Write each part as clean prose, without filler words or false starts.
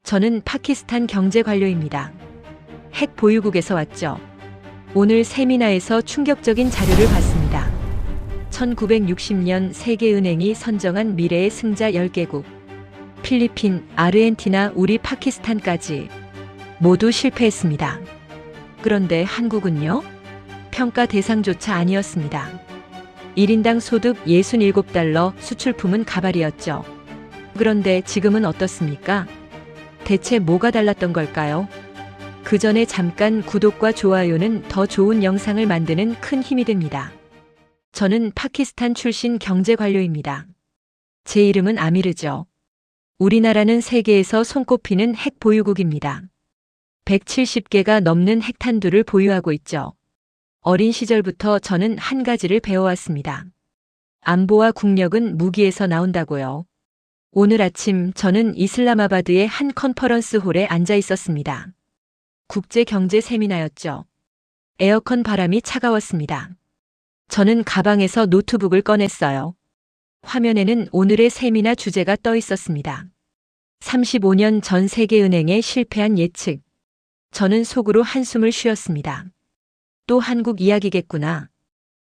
저는 파키스탄 경제관료입니다. 핵 보유국에서 왔죠. 오늘 세미나에서 충격적인 자료를 봤습니다. 1960년 세계은행이 선정한 미래의 승자 10개국. 필리핀, 아르헨티나, 우리 파키스탄까지 모두 실패했습니다. 그런데 한국은요? 평가 대상조차 아니었습니다. 1인당 소득 67달러, 수출품은 가발이었죠. 그런데 지금은 어떻습니까? 대체 뭐가 달랐던 걸까요? 그 전에 잠깐 구독과 좋아요는 더 좋은 영상을 만드는 큰 힘이 됩니다. 저는 파키스탄 출신 경제관료입니다. 제 이름은 아미르죠. 우리나라는 세계에서 손꼽히는 핵 보유국입니다. 170개가 넘는 핵탄두를 보유하고 있죠. 어린 시절부터 저는 한 가지를 배워왔습니다. 안보와 국력은 무기에서 나온다고요. 오늘 아침 저는 이슬라마바드의 한 컨퍼런스 홀에 앉아 있었습니다. 국제경제 세미나였죠. 에어컨 바람이 차가웠습니다. 저는 가방에서 노트북을 꺼냈어요. 화면에는 오늘의 세미나 주제가 떠 있었습니다. 35년 전 세계은행의 실패한 예측. 저는 속으로 한숨을 쉬었습니다. 또 한국 이야기겠구나.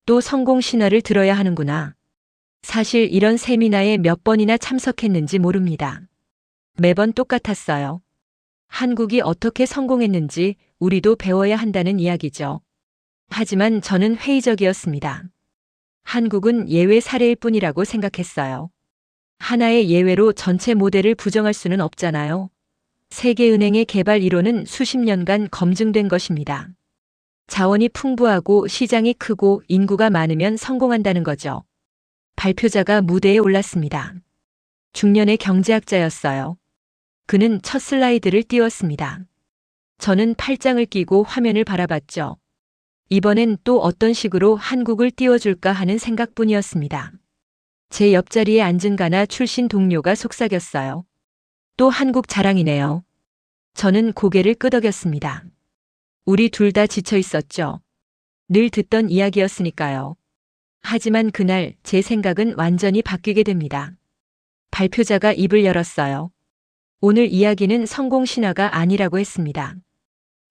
또 성공 신화를 들어야 하는구나. 사실 이런 세미나에 몇 번이나 참석했는지 모릅니다. 매번 똑같았어요. 한국이 어떻게 성공했는지 우리도 배워야 한다는 이야기죠. 하지만 저는 회의적이었습니다. 한국은 예외 사례일 뿐이라고 생각했어요. 하나의 예외로 전체 모델을 부정할 수는 없잖아요. 세계은행의 개발 이론은 수십 년간 검증된 것입니다. 자원이 풍부하고 시장이 크고 인구가 많으면 성공한다는 거죠. 발표자가 무대에 올랐습니다. 중년의 경제학자였어요. 그는 첫 슬라이드를 띄웠습니다. 저는 팔짱을 끼고 화면을 바라봤죠. 이번엔 또 어떤 식으로 한국을 띄워줄까 하는 생각뿐이었습니다. 제 옆자리에 앉은 가나 출신 동료가 속삭였어요. 또 한국 자랑이네요. 저는 고개를 끄덕였습니다. 우리 둘 다 지쳐 있었죠. 늘 듣던 이야기였으니까요. 하지만 그날 제 생각은 완전히 바뀌게 됩니다. 발표자가 입을 열었어요. 오늘 이야기는 성공 신화가 아니라고 했습니다.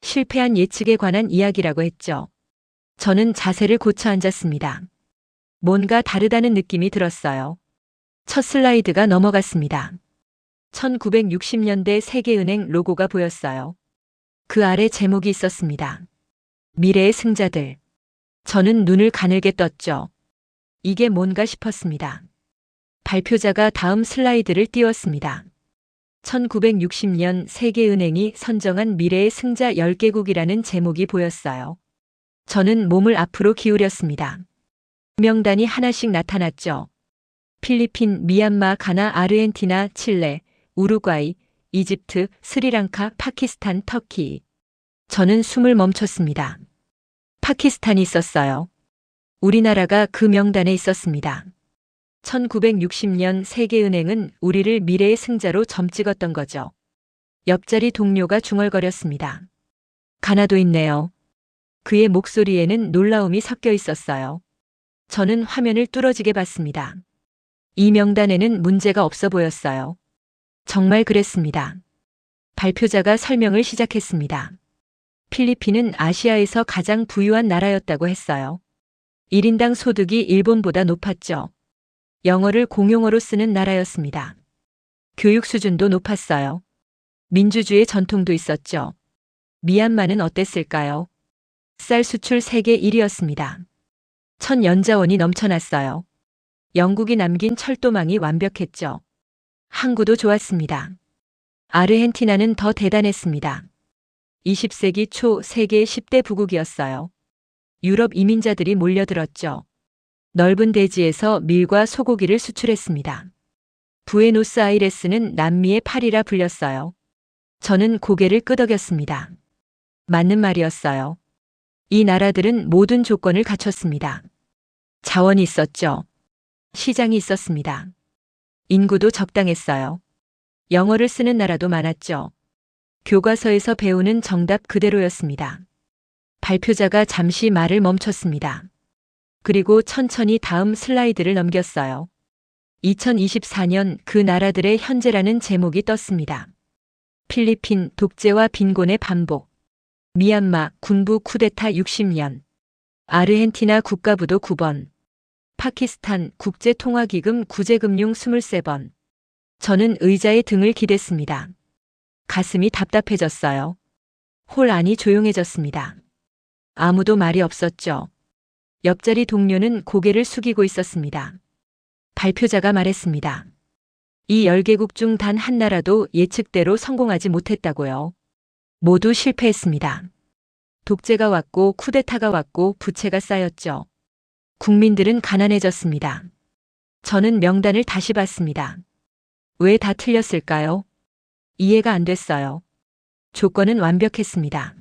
실패한 예측에 관한 이야기라고 했죠. 저는 자세를 고쳐 앉았습니다. 뭔가 다르다는 느낌이 들었어요. 첫 슬라이드가 넘어갔습니다. 1960년대 세계은행 로고가 보였어요. 그 아래 제목이 있었습니다. 미래의 승자들. 저는 눈을 가늘게 떴죠. 이게 뭔가 싶었습니다. 발표자가 다음 슬라이드를 띄웠습니다. 1960년 세계은행이 선정한 미래의 승자 10개국이라는 제목이 보였어요. 저는 몸을 앞으로 기울였습니다. 명단이 하나씩 나타났죠. 필리핀, 미얀마, 가나, 아르헨티나, 칠레, 우루과이, 이집트, 스리랑카, 파키스탄, 터키. 저는 숨을 멈췄습니다. 파키스탄이 있었어요. 우리나라가 그 명단에 있었습니다. 1960년 세계은행은 우리를 미래의 승자로 점찍었던 거죠. 옆자리 동료가 중얼거렸습니다. 가나도 있네요. 그의 목소리에는 놀라움이 섞여 있었어요. 저는 화면을 뚫어지게 봤습니다. 이 명단에는 문제가 없어 보였어요. 정말 그랬습니다. 발표자가 설명을 시작했습니다. 필리핀은 아시아에서 가장 부유한 나라였다고 했어요. 1인당 소득이 일본보다 높았죠. 영어를 공용어로 쓰는 나라였습니다. 교육 수준도 높았어요. 민주주의 전통도 있었죠. 미얀마는 어땠을까요? 쌀 수출 세계 1위였습니다. 천연자원이 넘쳐났어요. 영국이 남긴 철도망이 완벽했죠. 항구도 좋았습니다. 아르헨티나는 더 대단했습니다. 20세기 초 세계 10대 부국이었어요. 유럽 이민자들이 몰려들었죠. 넓은 대지에서 밀과 소고기를 수출했습니다. 부에노스아이레스는 남미의 파리라 불렸어요. 저는 고개를 끄덕였습니다. 맞는 말이었어요. 이 나라들은 모든 조건을 갖췄습니다. 자원이 있었죠. 시장이 있었습니다. 인구도 적당했어요. 영어를 쓰는 나라도 많았죠. 교과서에서 배우는 정답 그대로였습니다. 발표자가 잠시 말을 멈췄습니다. 그리고 천천히 다음 슬라이드를 넘겼어요. 2024년 그 나라들의 현재라는 제목이 떴습니다. 필리핀 독재와 빈곤의 반복. 미얀마 군부 쿠데타 60년. 아르헨티나 국가부도 9번. 파키스탄 국제통화기금 구제금융 23번. 저는 의자에 등을 기댔습니다. 가슴이 답답해졌어요. 홀 안이 조용해졌습니다. 아무도 말이 없었죠. 옆자리 동료는 고개를 숙이고 있었습니다. 발표자가 말했습니다. 이 10개국 중 단 한 나라도 예측대로 성공하지 못했다고요. 모두 실패했습니다. 독재가 왔고 쿠데타가 왔고 부채가 쌓였죠. 국민들은 가난해졌습니다. 저는 명단을 다시 봤습니다. 왜 다 틀렸을까요? 이해가 안 됐어요. 조건은 완벽했습니다.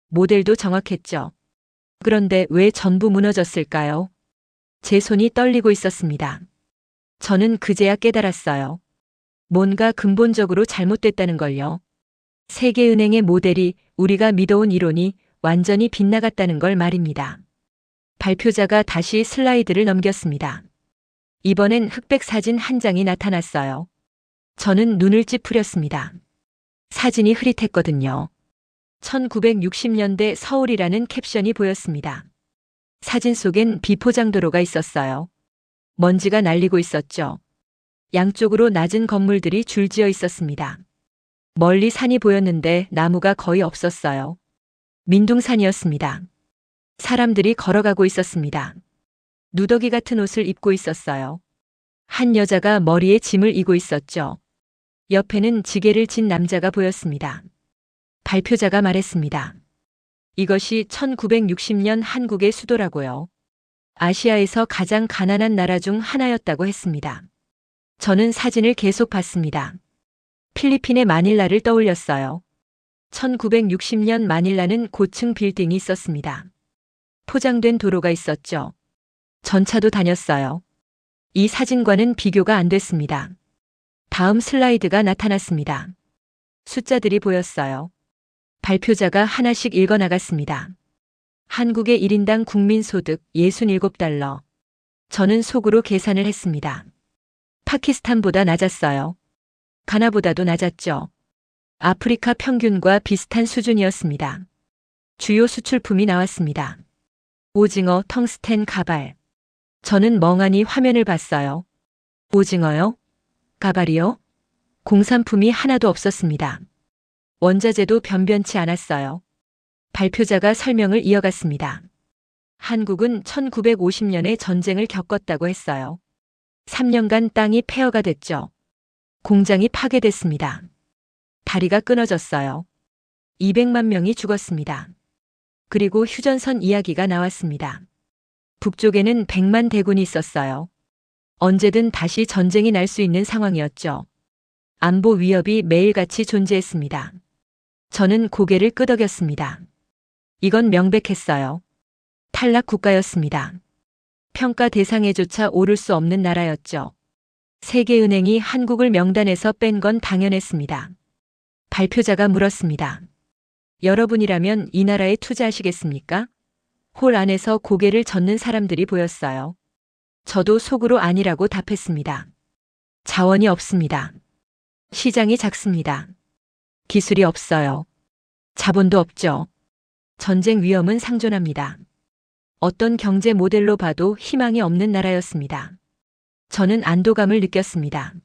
모델도 정확했죠. 그런데 왜 전부 무너졌을까요? 제 손이 떨리고 있었습니다. 저는 그제야 깨달았어요. 뭔가 근본적으로 잘못됐다는 걸요. 세계은행의 모델이, 우리가 믿어온 이론이 완전히 빗나갔다는 걸 말입니다. 발표자가 다시 슬라이드를 넘겼습니다. 이번엔 흑백 사진 한 장이 나타났어요. 저는 눈을 찌푸렸습니다. 사진이 흐릿했거든요. 1960년대 서울이라는 캡션이 보였습니다. 사진 속엔 비포장도로가 있었어요. 먼지가 날리고 있었죠. 양쪽으로 낮은 건물들이 줄지어 있었습니다. 멀리 산이 보였는데 나무가 거의 없었어요. 민둥산이었습니다. 사람들이 걸어가고 있었습니다. 누더기 같은 옷을 입고 있었어요. 한 여자가 머리에 짐을 이고 있었죠. 옆에는 지게를 진 남자가 보였습니다. 발표자가 말했습니다. 이것이 1960년 한국의 수도라고요. 아시아에서 가장 가난한 나라 중 하나였다고 했습니다. 저는 사진을 계속 봤습니다. 필리핀의 마닐라를 떠올렸어요. 1960년 마닐라는 고층 빌딩이 있었습니다. 포장된 도로가 있었죠. 전차도 다녔어요. 이 사진과는 비교가 안 됐습니다. 다음 슬라이드가 나타났습니다. 숫자들이 보였어요. 발표자가 하나씩 읽어나갔습니다. 한국의 1인당 국민소득 67달러. 저는 속으로 계산을 했습니다. 파키스탄보다 낮았어요. 가나보다도 낮았죠. 아프리카 평균과 비슷한 수준이었습니다. 주요 수출품이 나왔습니다. 오징어, 텅스텐, 가발. 저는 멍하니 화면을 봤어요. 오징어요? 가발이요? 공산품이 하나도 없었습니다. 원자재도 변변치 않았어요. 발표자가 설명을 이어갔습니다. 한국은 1950년에 전쟁을 겪었다고 했어요. 3년간 땅이 폐허가 됐죠. 공장이 파괴됐습니다. 다리가 끊어졌어요. 200만 명이 죽었습니다. 그리고 휴전선 이야기가 나왔습니다. 북쪽에는 100만 대군이 있었어요. 언제든 다시 전쟁이 날 수 있는 상황이었죠. 안보 위협이 매일같이 존재했습니다. 저는 고개를 끄덕였습니다. 이건 명백했어요. 탈락 국가였습니다. 평가 대상에조차 오를 수 없는 나라였죠. 세계은행이 한국을 명단에서 뺀 건 당연했습니다. 발표자가 물었습니다. 여러분이라면 이 나라에 투자하시겠습니까? 홀 안에서 고개를 젓는 사람들이 보였어요. 저도 속으로 아니라고 답했습니다. 자원이 없습니다. 시장이 작습니다. 기술이 없어요. 자본도 없죠. 전쟁 위험은 상존합니다. 어떤 경제 모델로 봐도 희망이 없는 나라였습니다. 저는 안도감을 느꼈습니다.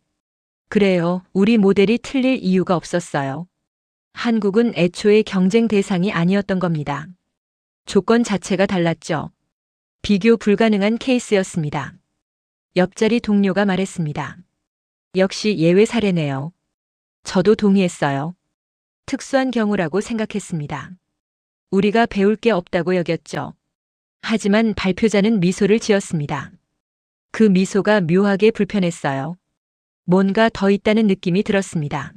그래요, 우리 모델이 틀릴 이유가 없었어요. 한국은 애초에 경쟁 대상이 아니었던 겁니다. 조건 자체가 달랐죠. 비교 불가능한 케이스였습니다. 옆자리 동료가 말했습니다. 역시 예외 사례네요. 저도 동의했어요. 특수한 경우라고 생각했습니다. 우리가 배울 게 없다고 여겼죠. 하지만 발표자는 미소를 지었습니다. 그 미소가 묘하게 불편했어요. 뭔가 더 있다는 느낌이 들었습니다.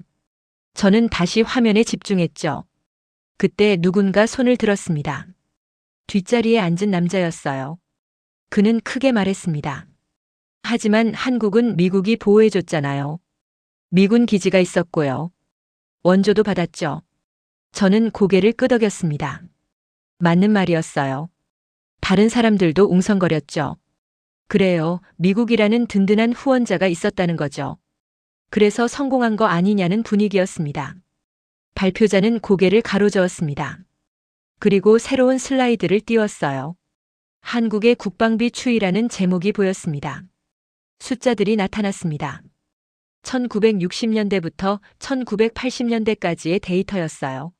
저는 다시 화면에 집중했죠. 그때 누군가 손을 들었습니다. 뒷자리에 앉은 남자였어요. 그는 크게 말했습니다. 하지만 한국은 미국이 보호해줬잖아요. 미군 기지가 있었고요. 원조도 받았죠. 저는 고개를 끄덕였습니다. 맞는 말이었어요. 다른 사람들도 웅성거렸죠. 그래요, 미국이라는 든든한 후원자가 있었다는 거죠. 그래서 성공한 거 아니냐는 분위기였습니다. 발표자는 고개를 가로저었습니다. 그리고 새로운 슬라이드를 띄웠어요. 한국의 국방비 추이라는 제목이 보였습니다. 숫자들이 나타났습니다. 1960년대부터 1980년대까지의 데이터였어요.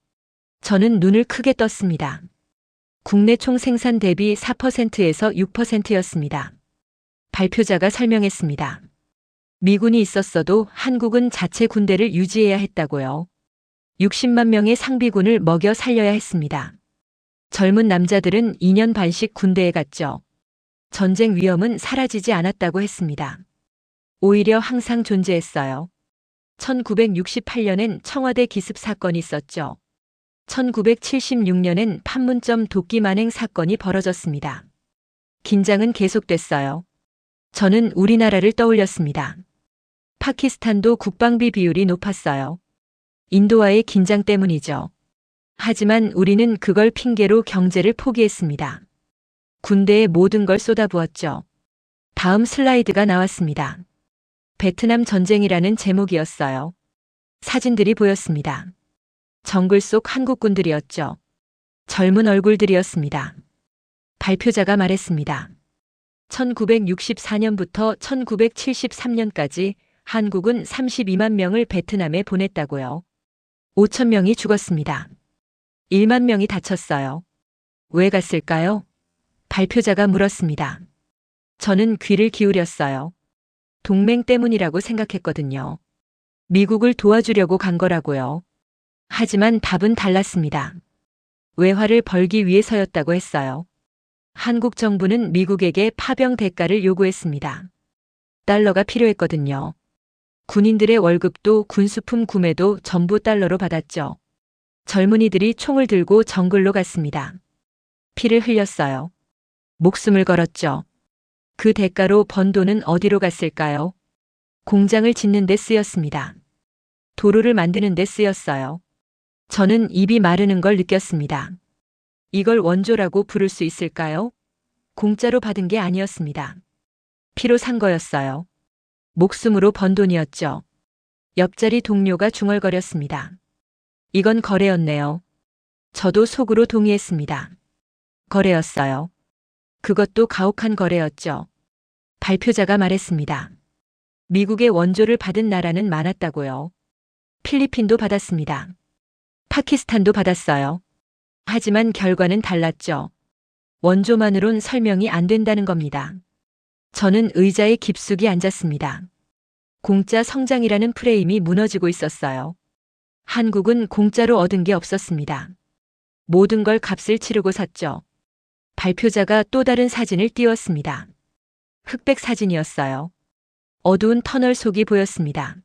저는 눈을 크게 떴습니다. 국내 총 생산 대비 4%에서 6%였습니다. 발표자가 설명했습니다. 미군이 있었어도 한국은 자체 군대를 유지해야 했다고요. 60만 명의 상비군을 먹여 살려야 했습니다. 젊은 남자들은 2년 반씩 군대에 갔죠. 전쟁 위험은 사라지지 않았다고 했습니다. 오히려 항상 존재했어요. 1968년엔 청와대 기습 사건이 있었죠. 1976년엔 판문점 도끼 만행 사건이 벌어졌습니다. 긴장은 계속됐어요. 저는 우리나라를 떠올렸습니다. 파키스탄도 국방비 비율이 높았어요. 인도와의 긴장 때문이죠. 하지만 우리는 그걸 핑계로 경제를 포기했습니다. 군대에 모든 걸 쏟아부었죠. 다음 슬라이드가 나왔습니다. 베트남 전쟁이라는 제목이었어요. 사진들이 보였습니다. 정글 속 한국군들이었죠. 젊은 얼굴들이었습니다. 발표자가 말했습니다. 1964년부터 1973년까지 한국은 32만 명을 베트남에 보냈다고요. 5천 명이 죽었습니다. 1만 명이 다쳤어요. 왜 갔을까요? 발표자가 물었습니다. 저는 귀를 기울였어요. 동맹 때문이라고 생각했거든요. 미국을 도와주려고 간 거라고요. 하지만 답은 달랐습니다. 외화를 벌기 위해서였다고 했어요. 한국 정부는 미국에게 파병 대가를 요구했습니다. 달러가 필요했거든요. 군인들의 월급도 군수품 구매도 전부 달러로 받았죠. 젊은이들이 총을 들고 정글로 갔습니다. 피를 흘렸어요. 목숨을 걸었죠. 그 대가로 번 돈은 어디로 갔을까요? 공장을 짓는 데 쓰였습니다. 도로를 만드는 데 쓰였어요. 저는 입이 마르는 걸 느꼈습니다. 이걸 원조라고 부를 수 있을까요? 공짜로 받은 게 아니었습니다. 피로 산 거였어요. 목숨으로 번 돈이었죠. 옆자리 동료가 중얼거렸습니다. 이건 거래였네요. 저도 속으로 동의했습니다. 거래였어요. 그것도 가혹한 거래였죠. 발표자가 말했습니다. 미국의 원조를 받은 나라는 많았다고요. 필리핀도 받았습니다. 파키스탄도 받았어요. 하지만 결과는 달랐죠. 원조만으론 설명이 안 된다는 겁니다. 저는 의자에 깊숙이 앉았습니다. 공짜 성장이라는 프레임이 무너지고 있었어요. 한국은 공짜로 얻은 게 없었습니다. 모든 걸 값을 치르고 샀죠. 발표자가 또 다른 사진을 띄웠습니다. 흑백 사진이었어요. 어두운 터널 속이 보였습니다.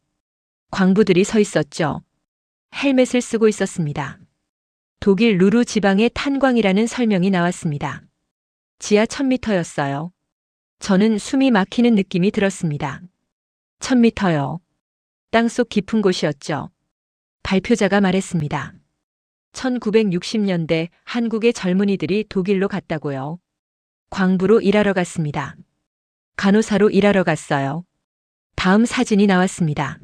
광부들이 서 있었죠. 헬멧을 쓰고 있었습니다. 독일 루르 지방의 탄광이라는 설명이 나왔습니다. 지하 1000m였어요. 저는 숨이 막히는 느낌이 들었습니다. 1000m요. 땅속 깊은 곳이었죠. 발표자가 말했습니다. 1960년대 한국의 젊은이들이 독일로 갔다고요. 광부로 일하러 갔습니다. 간호사로 일하러 갔어요. 다음 사진이 나왔습니다.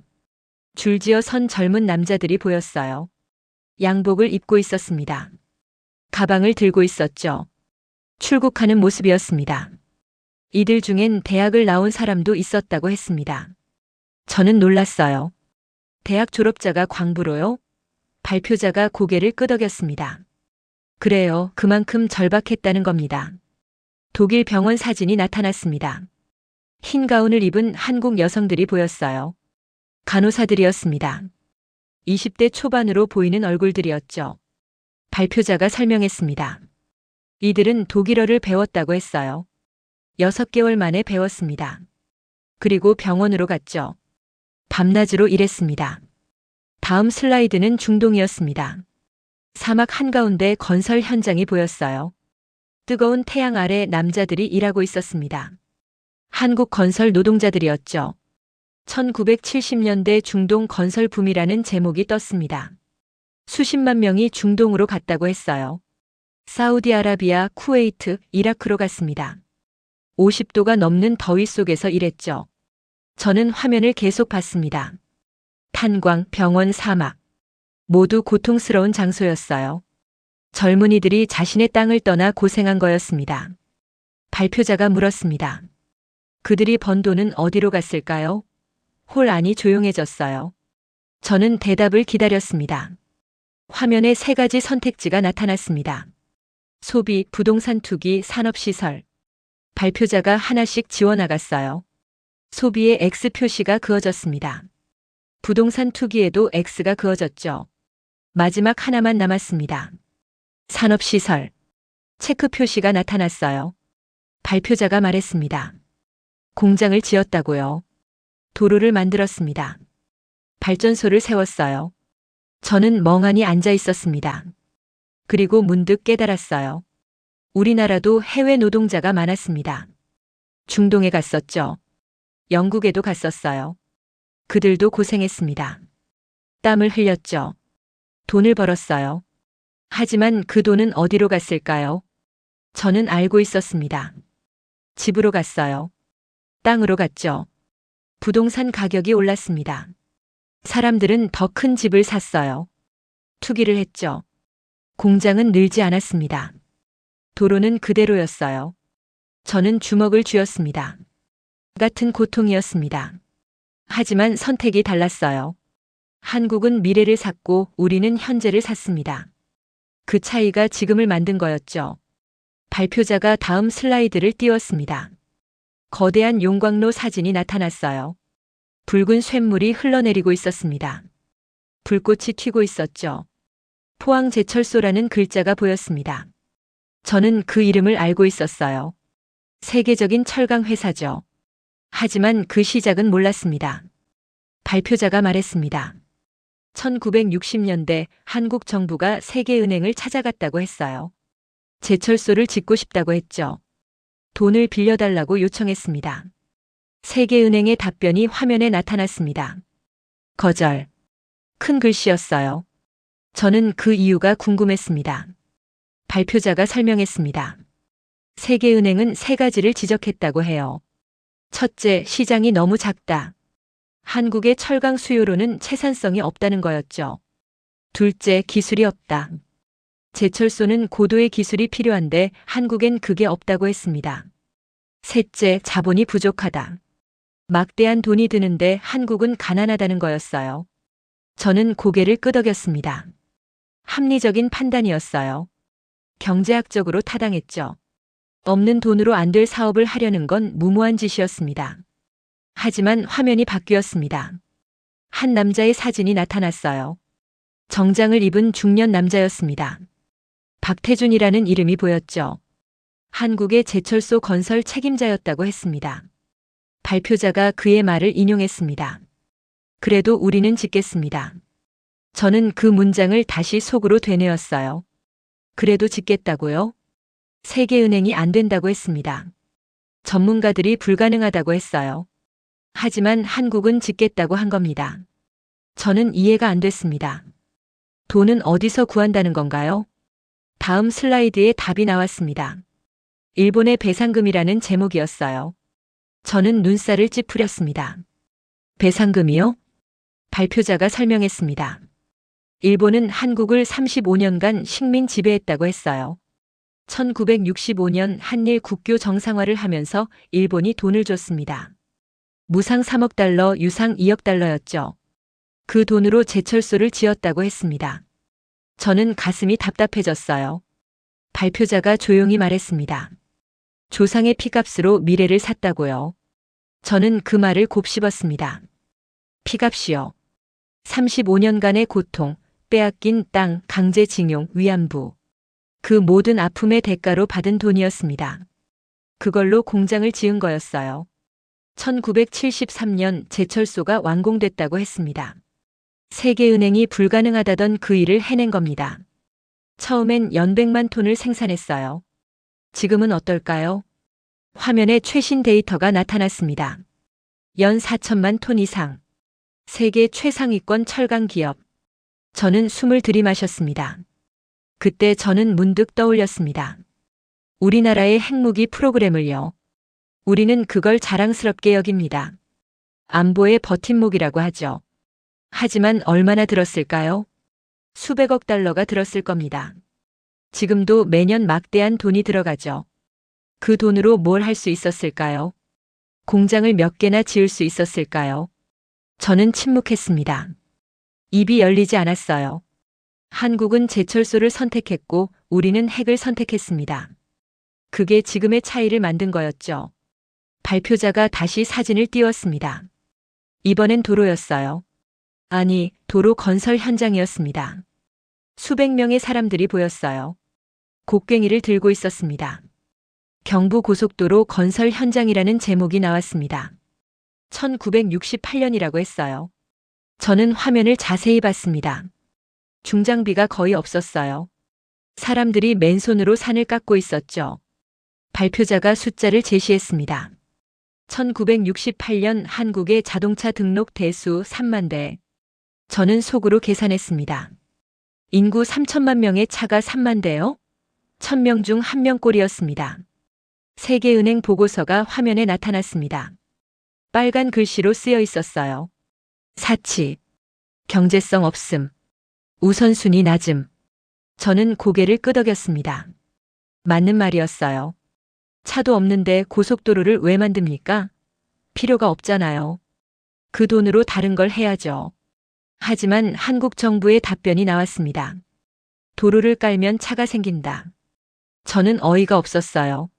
줄지어 선 젊은 남자들이 보였어요. 양복을 입고 있었습니다. 가방을 들고 있었죠. 출국하는 모습이었습니다. 이들 중엔 대학을 나온 사람도 있었다고 했습니다. 저는 놀랐어요. 대학 졸업자가 광부로요? 발표자가 고개를 끄덕였습니다. 그래요. 그만큼 절박했다는 겁니다. 독일 병원 사진이 나타났습니다. 흰 가운을 입은 한국 여성들이 보였어요. 간호사들이었습니다. 20대 초반으로 보이는 얼굴들이었죠. 발표자가 설명했습니다. 이들은 독일어를 배웠다고 했어요. 6개월 만에 배웠습니다. 그리고 병원으로 갔죠. 밤낮으로 일했습니다. 다음 슬라이드는 중동이었습니다. 사막 한가운데 건설 현장이 보였어요. 뜨거운 태양 아래 남자들이 일하고 있었습니다. 한국 건설 노동자들이었죠. 1970년대 중동 건설 붐이라는 제목이 떴습니다. 수십만 명이 중동으로 갔다고 했어요. 사우디아라비아, 쿠웨이트, 이라크로 갔습니다. 50도가 넘는 더위 속에서 일했죠. 저는 화면을 계속 봤습니다. 탄광, 병원, 사막. 모두 고통스러운 장소였어요. 젊은이들이 자신의 땅을 떠나 고생한 거였습니다. 발표자가 물었습니다. 그들이 번 돈은 어디로 갔을까요? 홀 안이 조용해졌어요. 저는 대답을 기다렸습니다. 화면에 세 가지 선택지가 나타났습니다. 소비, 부동산 투기, 산업시설. 발표자가 하나씩 지워나갔어요. 소비에 X 표시가 그어졌습니다. 부동산 투기에도 X가 그어졌죠. 마지막 하나만 남았습니다. 산업시설. 체크 표시가 나타났어요. 발표자가 말했습니다. 공장을 지었다고요. 도로를 만들었습니다. 발전소를 세웠어요. 저는 멍하니 앉아 있었습니다. 그리고 문득 깨달았어요. 우리나라도 해외 노동자가 많았습니다. 중동에 갔었죠. 영국에도 갔었어요. 그들도 고생했습니다. 땀을 흘렸죠. 돈을 벌었어요. 하지만 그 돈은 어디로 갔을까요? 저는 알고 있었습니다. 집으로 갔어요. 땅으로 갔죠. 부동산 가격이 올랐습니다. 사람들은 더 큰 집을 샀어요. 투기를 했죠. 공장은 늘지 않았습니다. 도로는 그대로였어요. 저는 주먹을 쥐었습니다. 같은 고통이었습니다. 하지만 선택이 달랐어요. 한국은 미래를 샀고 우리는 현재를 샀습니다. 그 차이가 지금을 만든 거였죠. 발표자가 다음 슬라이드를 띄웠습니다. 거대한 용광로 사진이 나타났어요. 붉은 쇳물이 흘러내리고 있었습니다. 불꽃이 튀고 있었죠. 포항제철소라는 글자가 보였습니다. 저는 그 이름을 알고 있었어요. 세계적인 철강 회사죠. 하지만 그 시작은 몰랐습니다. 발표자가 말했습니다. 1960년대 한국 정부가 세계은행을 찾아갔다고 했어요. 제철소를 짓고 싶다고 했죠. 돈을 빌려달라고 요청했습니다. 세계은행의 답변이 화면에 나타났습니다. 거절. 큰 글씨였어요. 저는 그 이유가 궁금했습니다. 발표자가 설명했습니다. 세계은행은 세 가지를 지적했다고 해요. 첫째, 시장이 너무 작다. 한국의 철강 수요로는 채산성이 없다는 거였죠. 둘째, 기술이 없다. 제철소는 고도의 기술이 필요한데 한국엔 그게 없다고 했습니다. 셋째, 자본이 부족하다. 막대한 돈이 드는데 한국은 가난하다는 거였어요. 저는 고개를 끄덕였습니다. 합리적인 판단이었어요. 경제학적으로 타당했죠. 없는 돈으로 안 될 사업을 하려는 건 무모한 짓이었습니다. 하지만 화면이 바뀌었습니다. 한 남자의 사진이 나타났어요. 정장을 입은 중년 남자였습니다. 박태준이라는 이름이 보였죠. 한국의 제철소 건설 책임자였다고 했습니다. 발표자가 그의 말을 인용했습니다. 그래도 우리는 짓겠습니다. 저는 그 문장을 다시 속으로 되뇌었어요. 그래도 짓겠다고요? 세계은행이 안 된다고 했습니다. 전문가들이 불가능하다고 했어요. 하지만 한국은 짓겠다고 한 겁니다. 저는 이해가 안 됐습니다. 돈은 어디서 구한다는 건가요? 다음 슬라이드에 답이 나왔습니다. 일본의 배상금이라는 제목이었어요. 저는 눈살을 찌푸렸습니다. 배상금이요? 발표자가 설명했습니다. 일본은 한국을 35년간 식민 지배했다고 했어요. 1965년 한일 국교 정상화를 하면서 일본이 돈을 줬습니다. 무상 3억 달러, 유상 2억 달러였죠. 그 돈으로 제철소를 지었다고 했습니다. 저는 가슴이 답답해졌어요. 발표자가 조용히 말했습니다. 조상의 피값으로 미래를 샀다고요. 저는 그 말을 곱씹었습니다. 피값이요. 35년간의 고통, 빼앗긴 땅, 강제징용, 위안부. 그 모든 아픔의 대가로 받은 돈이었습니다. 그걸로 공장을 지은 거였어요. 1973년 제철소가 완공됐다고 했습니다. 세계은행이 불가능하다던 그 일을 해낸 겁니다. 처음엔 연백만 톤을 생산했어요. 지금은 어떨까요? 화면에 최신 데이터가 나타났습니다. 연 4천만 톤 이상. 세계 최상위권 철강 기업. 저는 숨을 들이마셨습니다. 그때 저는 문득 떠올렸습니다. 우리나라의 핵무기 프로그램을요. 우리는 그걸 자랑스럽게 여깁니다. 안보의 버팀목이라고 하죠. 하지만 얼마나 들었을까요? 수백억 달러가 들었을 겁니다. 지금도 매년 막대한 돈이 들어가죠. 그 돈으로 뭘 할 수 있었을까요? 공장을 몇 개나 지을 수 있었을까요? 저는 침묵했습니다. 입이 열리지 않았어요. 한국은 제철소를 선택했고 우리는 핵을 선택했습니다. 그게 지금의 차이를 만든 거였죠. 발표자가 다시 사진을 띄웠습니다. 이번엔 도로였어요. 아니, 도로 건설 현장이었습니다. 수백 명의 사람들이 보였어요. 곡괭이를 들고 있었습니다. 경부고속도로 건설 현장이라는 제목이 나왔습니다. 1968년이라고 했어요. 저는 화면을 자세히 봤습니다. 중장비가 거의 없었어요. 사람들이 맨손으로 산을 깎고 있었죠. 발표자가 숫자를 제시했습니다. 1968년 한국의 자동차 등록 대수 3만 대. 저는 속으로 계산했습니다. 인구 3천만 명의 차가 3만 대요? 1000명 중 1명꼴이었습니다. 세계은행 보고서가 화면에 나타났습니다. 빨간 글씨로 쓰여 있었어요. 사치, 경제성 없음, 우선순위 낮음. 저는 고개를 끄덕였습니다. 맞는 말이었어요. 차도 없는데 고속도로를 왜 만듭니까? 필요가 없잖아요. 그 돈으로 다른 걸 해야죠. 하지만 한국 정부의 답변이 나왔습니다. 도로를 깔면 차가 생긴다. 저는 어이가 없었어요.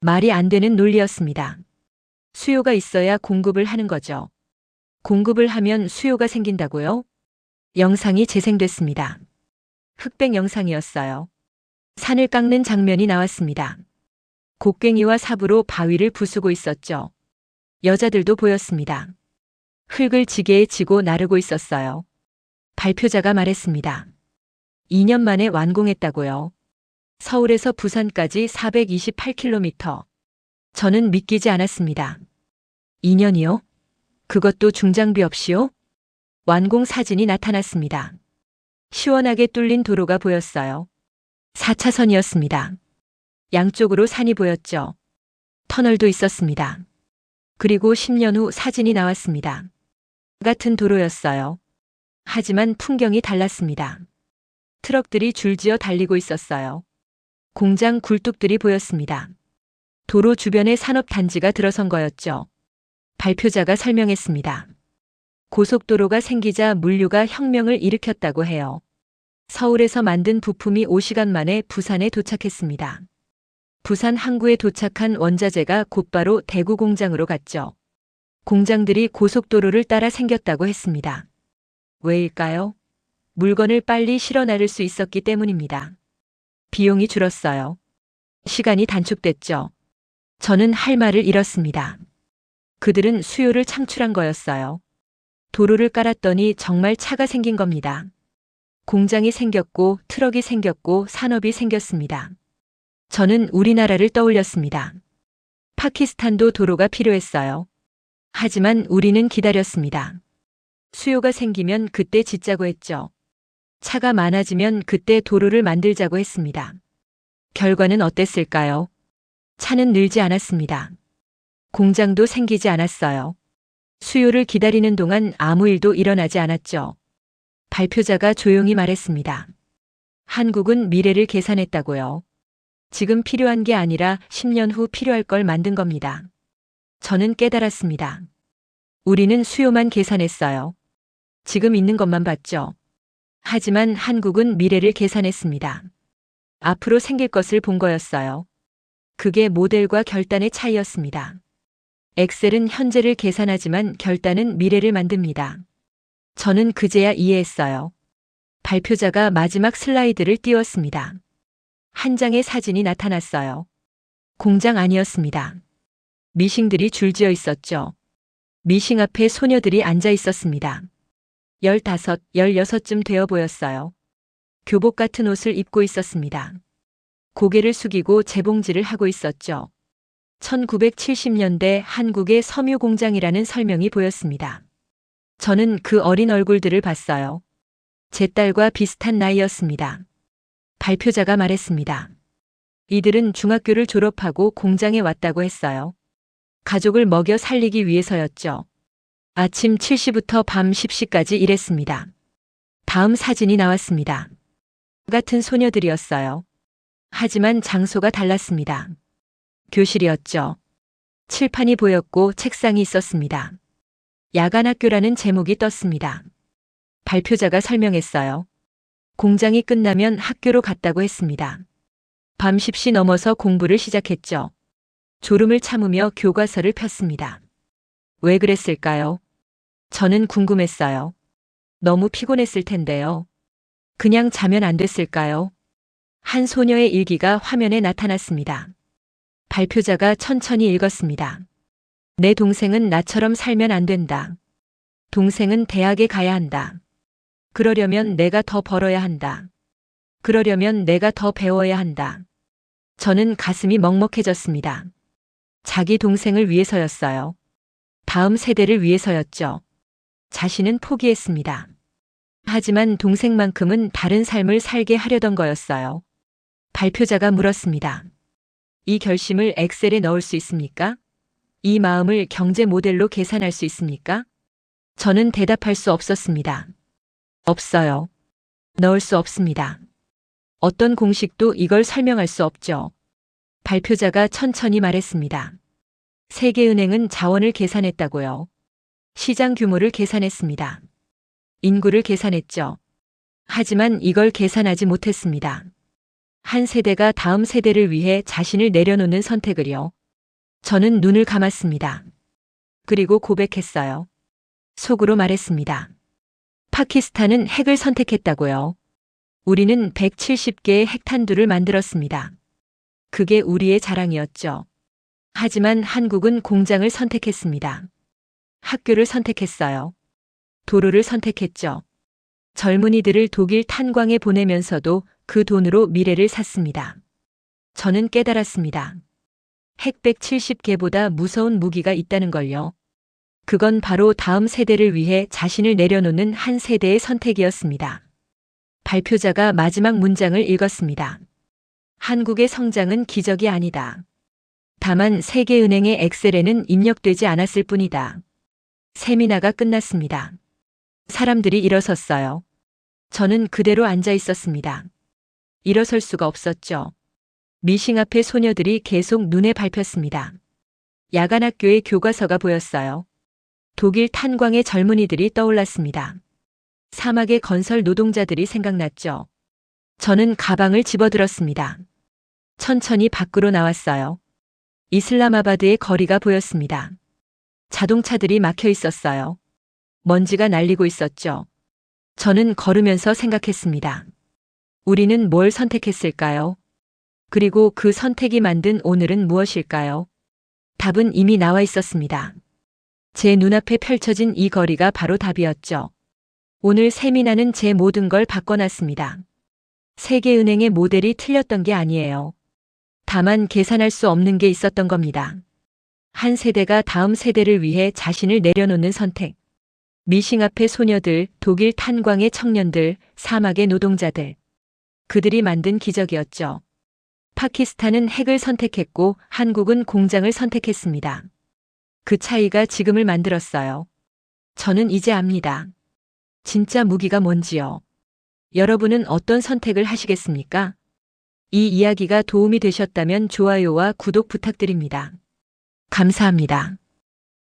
말이 안 되는 논리였습니다. 수요가 있어야 공급을 하는 거죠. 공급을 하면 수요가 생긴다고요? 영상이 재생됐습니다. 흑백 영상이었어요. 산을 깎는 장면이 나왔습니다. 곡괭이와 삽으로 바위를 부수고 있었죠. 여자들도 보였습니다. 흙을 지게에 지고 나르고 있었어요. 발표자가 말했습니다. 2년 만에 완공했다고요. 서울에서 부산까지 428km. 저는 믿기지 않았습니다. 2년이요? 그것도 중장비 없이요? 완공 사진이 나타났습니다. 시원하게 뚫린 도로가 보였어요. 4차선이었습니다. 양쪽으로 산이 보였죠. 터널도 있었습니다. 그리고 10년 후 사진이 나왔습니다. 같은 도로였어요. 하지만 풍경이 달랐습니다. 트럭들이 줄지어 달리고 있었어요. 공장 굴뚝들이 보였습니다. 도로 주변에 산업단지가 들어선 거였죠. 발표자가 설명했습니다. 고속도로가 생기자 물류가 혁명을 일으켰다고 해요. 서울에서 만든 부품이 5시간 만에 부산에 도착했습니다. 부산 항구에 도착한 원자재가 곧바로 대구 공장으로 갔죠. 공장들이 고속도로를 따라 생겼다고 했습니다. 왜일까요? 물건을 빨리 실어 나를 수 있었기 때문입니다. 비용이 줄었어요. 시간이 단축됐죠. 저는 할 말을 잃었습니다. 그들은 수요를 창출한 거였어요. 도로를 깔았더니 정말 차가 생긴 겁니다. 공장이 생겼고 트럭이 생겼고 산업이 생겼습니다. 저는 우리나라를 떠올렸습니다. 파키스탄도 도로가 필요했어요. 하지만 우리는 기다렸습니다. 수요가 생기면 그때 짓자고 했죠. 차가 많아지면 그때 도로를 만들자고 했습니다. 결과는 어땠을까요? 차는 늘지 않았습니다. 공장도 생기지 않았어요. 수요를 기다리는 동안 아무 일도 일어나지 않았죠. 발표자가 조용히 말했습니다. 한국은 미래를 계산했다고요. 지금 필요한 게 아니라 10년 후 필요할 걸 만든 겁니다. 저는 깨달았습니다. 우리는 수요만 계산했어요. 지금 있는 것만 봤죠. 하지만 한국은 미래를 계산했습니다. 앞으로 생길 것을 본 거였어요. 그게 모델과 결단의 차이였습니다. 엑셀은 현재를 계산하지만 결단은 미래를 만듭니다. 저는 그제야 이해했어요. 발표자가 마지막 슬라이드를 띄웠습니다. 한 장의 사진이 나타났어요. 공장 아니었습니다. 미싱들이 줄지어 있었죠. 미싱 앞에 소녀들이 앉아 있었습니다. 15, 16쯤 되어 보였어요. 교복 같은 옷을 입고 있었습니다. 고개를 숙이고 재봉질을 하고 있었죠. 1970년대 한국의 섬유 공장이라는 설명이 보였습니다. 저는 그 어린 얼굴들을 봤어요. 제 딸과 비슷한 나이였습니다. 발표자가 말했습니다. 이들은 중학교를 졸업하고 공장에 왔다고 했어요. 가족을 먹여 살리기 위해서였죠. 아침 7시부터 밤 10시까지 일했습니다. 다음 사진이 나왔습니다. 같은 소녀들이었어요. 하지만 장소가 달랐습니다. 교실이었죠. 칠판이 보였고 책상이 있었습니다. 야간학교라는 제목이 떴습니다. 발표자가 설명했어요. 공장이 끝나면 학교로 갔다고 했습니다. 밤 10시 넘어서 공부를 시작했죠. 졸음을 참으며 교과서를 폈습니다. 왜 그랬을까요? 저는 궁금했어요. 너무 피곤했을 텐데요. 그냥 자면 안 됐을까요? 한 소녀의 일기가 화면에 나타났습니다. 발표자가 천천히 읽었습니다. 내 동생은 나처럼 살면 안 된다. 동생은 대학에 가야 한다. 그러려면 내가 더 벌어야 한다. 그러려면 내가 더 배워야 한다. 저는 가슴이 먹먹해졌습니다. 자기 동생을 위해서였어요. 다음 세대를 위해서였죠. 자신은 포기했습니다. 하지만 동생만큼은 다른 삶을 살게 하려던 거였어요. 발표자가 물었습니다. 이 결심을 엑셀에 넣을 수 있습니까? 이 마음을 경제 모델로 계산할 수 있습니까? 저는 대답할 수 없었습니다. 없어요. 넣을 수 없습니다. 어떤 공식도 이걸 설명할 수 없죠. 발표자가 천천히 말했습니다. 세계은행은 자원을 계산했다고요. 시장 규모를 계산했습니다. 인구를 계산했죠. 하지만 이걸 계산하지 못했습니다. 한 세대가 다음 세대를 위해 자신을 내려놓는 선택을요. 저는 눈을 감았습니다. 그리고 고백했어요. 속으로 말했습니다. 파키스탄은 핵을 선택했다고요. 우리는 170개의 핵탄두를 만들었습니다. 그게 우리의 자랑이었죠. 하지만 한국은 공장을 선택했습니다. 학교를 선택했어요. 도로를 선택했죠. 젊은이들을 독일 탄광에 보내면서도 그 돈으로 미래를 샀습니다. 저는 깨달았습니다. 핵 170개보다 무서운 무기가 있다는 걸요. 그건 바로 다음 세대를 위해 자신을 내려놓는 한 세대의 선택이었습니다. 발표자가 마지막 문장을 읽었습니다. 한국의 성장은 기적이 아니다. 다만 세계은행의 엑셀에는 입력되지 않았을 뿐이다. 세미나가 끝났습니다. 사람들이 일어섰어요. 저는 그대로 앉아 있었습니다. 일어설 수가 없었죠. 미싱 앞의 소녀들이 계속 눈에 밟혔습니다. 야간학교의 교과서가 보였어요. 독일 탄광의 젊은이들이 떠올랐습니다. 사막의 건설 노동자들이 생각났죠. 저는 가방을 집어들었습니다. 천천히 밖으로 나왔어요. 이슬라마바드의 거리가 보였습니다. 자동차들이 막혀 있었어요. 먼지가 날리고 있었죠. 저는 걸으면서 생각했습니다. 우리는 뭘 선택했을까요? 그리고 그 선택이 만든 오늘은 무엇일까요? 답은 이미 나와 있었습니다. 제 눈앞에 펼쳐진 이 거리가 바로 답이었죠. 오늘 세미나는 제 모든 걸 바꿔놨습니다. 세계은행의 모델이 틀렸던 게 아니에요. 다만 계산할 수 없는 게 있었던 겁니다. 한 세대가 다음 세대를 위해 자신을 내려놓는 선택. 미싱 앞의 소녀들, 독일 탄광의 청년들, 사막의 노동자들. 그들이 만든 기적이었죠. 파키스탄은 핵을 선택했고 한국은 공장을 선택했습니다. 그 차이가 지금을 만들었어요. 저는 이제 압니다. 진짜 무기가 뭔지요. 여러분은 어떤 선택을 하시겠습니까? 이 이야기가 도움이 되셨다면 좋아요와 구독 부탁드립니다. 감사합니다.